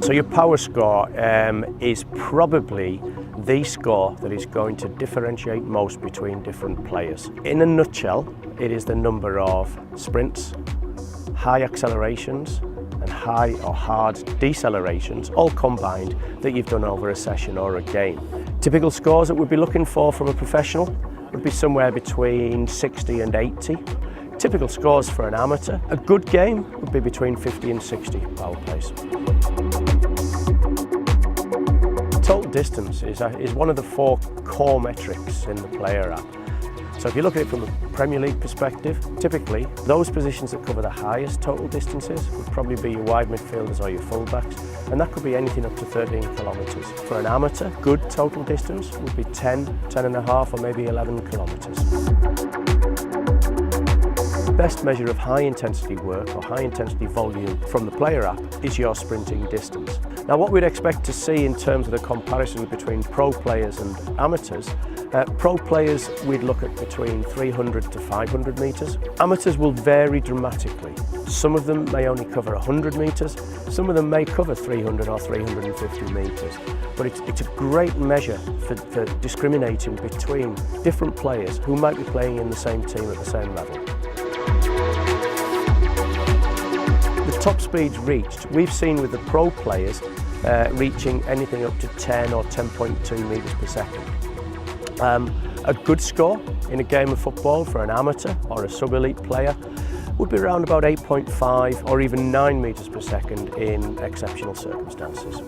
So your power score is probably the score that is going to differentiate most between different players. In a nutshell, it is the number of sprints, high accelerations, and high or hard decelerations, all combined, that you've done over a session or a game. Typical scores that we'd be looking for from a professional would be somewhere between 60 and 80. Typical scores for an amateur, a good game would be between 50 and 60 power plays. Total distance is one of the 4 core metrics in the PLAYR app. So if you look at it from a Premier League perspective, typically those positions that cover the highest total distances would probably be your wide midfielders or your fullbacks, and that could be anything up to 13 kilometres. For an amateur, good total distance would be 10, 10.5 or maybe 11 kilometres. The best measure of high intensity work or high intensity volume from the PLAYR app is your sprinting distance. Now what we'd expect to see in terms of the comparison between pro players and amateurs, pro players we'd look at between 300 to 500 metres. Amateurs will vary dramatically. Some of them may only cover 100 metres, some of them may cover 300 or 350 metres. But it's a great measure for discriminating between different players who might be playing in the same team at the same level. The top speeds reached, we've seen with the pro players reaching anything up to 10 or 10.2 metres per second. A good score in a game of football for an amateur or a sub-elite player would be around about 8.5 or even 9 metres per second in exceptional circumstances.